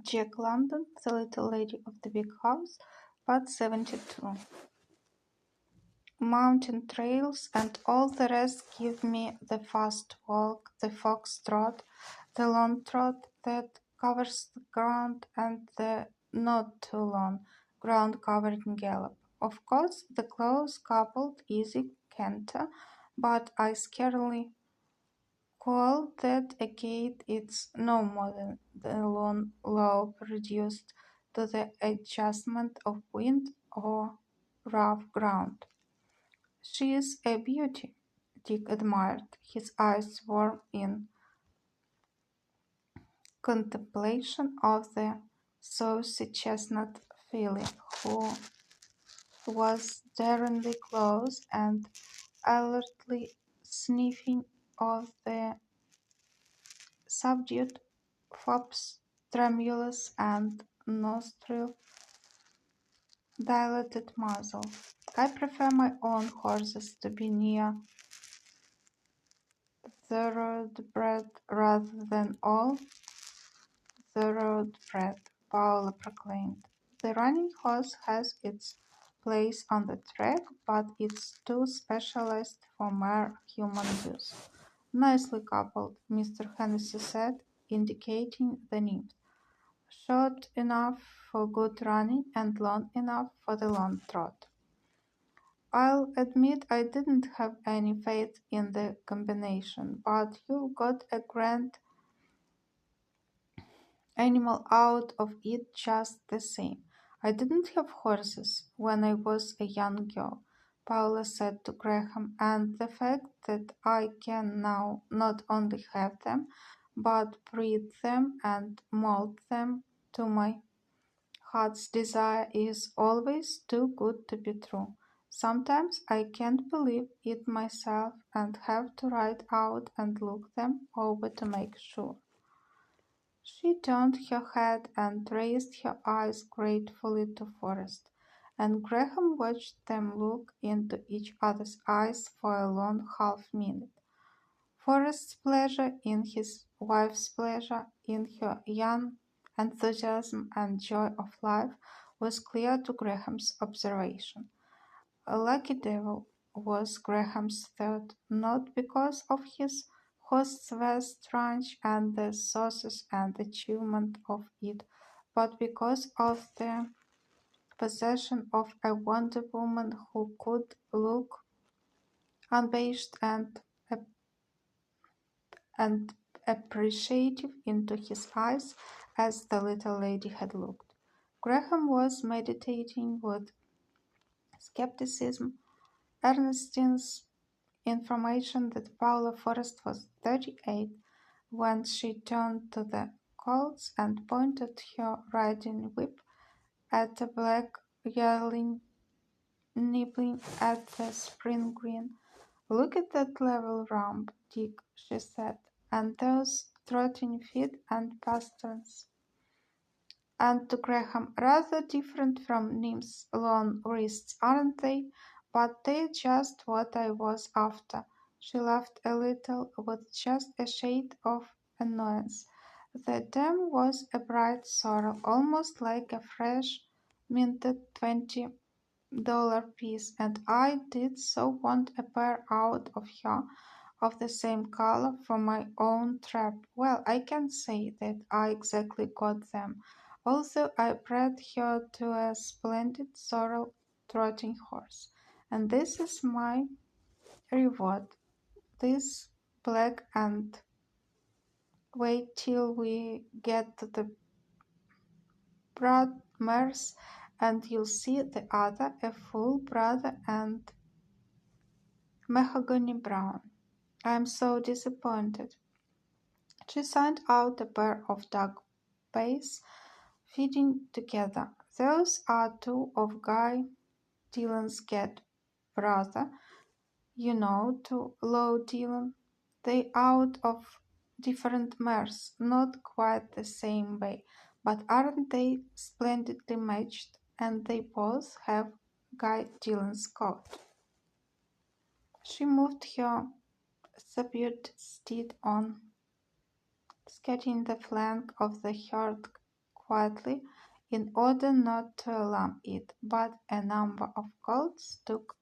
Jack London, The Little Lady of the Big House, Part 72. Mountain trails and all the rest give me the fast walk, the fox-trot, the long trot that covers the ground, and the not-too-long, ground-covering gallop. Of course, the close-coupled easy canter, but I scarcely call that a gait. It's no more than the long lope reduced to the adjustment of wind or rough ground. She is a beauty, Dick admired, his eyes warm in contemplation of the saucy chestnut filly, who was daringly close and alertly sniffing of the subdued fop's tremulous and nostril-dilated muzzle. I prefer my own horses to be near thoroughbred rather than all thoroughbred, Paula proclaimed. The running horse has its place on the track, but it's too specialized for mere human use. Nicely coupled, Mr. Hennessy said, indicating the nymph. Short enough for good running and long enough for the long trot. I'll admit I didn't have any faith in the combination, but you got a grand animal out of it just the same. I didn't have horses when I was a young girl, Paula said to Graham, and the fact that I can now not only have them, but breed them and mold them to my heart's desire is always too good to be true. Sometimes I can't believe it myself and have to ride out and look them over to make sure. She turned her head and raised her eyes gratefully to Forrest, and Graham watched them look into each other's eyes for a long half-minute. Forrest's pleasure in his wife's pleasure in her young enthusiasm and joy of life was clear to Graham's observation. A lucky devil was Graham's thought, not because of his host's vast ranch and the sources and achievement of it, but because of the possession of a Wonder Woman who could look unabashed and appreciative into his eyes as the little lady had looked. Graham was meditating with skepticism Ernestine's information that Paula Forrest was 38 when she turned to the colts and pointed her riding whip at a black yearling nibbling at the spring green. "Look at that level rump, Dick," she said, "and those trotting feet and pasterns." And to Graham, "Rather different from Nim's long wrists, aren't they? But they're just what I was after." She laughed a little, with just a shade of annoyance. The dam was a bright sorrel, almost like a fresh minted $20 piece, and I did so want a pair out of her of the same color for my own trap. Well, I can't say that I exactly got them, although I bred her to a splendid sorrel trotting horse. And this is my reward, this black, and wait till we get to the broad mares, and you'll see the other, a full brother and mahogany brown. I'm so disappointed. She signed out a pair of dark bays feeding together. Those are two of Guy Dillon's cat brother, you know, to Low Dillon. They out of different mares, not quite the same bay, but aren't they splendidly matched? And they both have Guy Dillon's coat. She moved her subdued steed on, sketching the flank of the herd quietly in order not to alarm it, but a number of colts took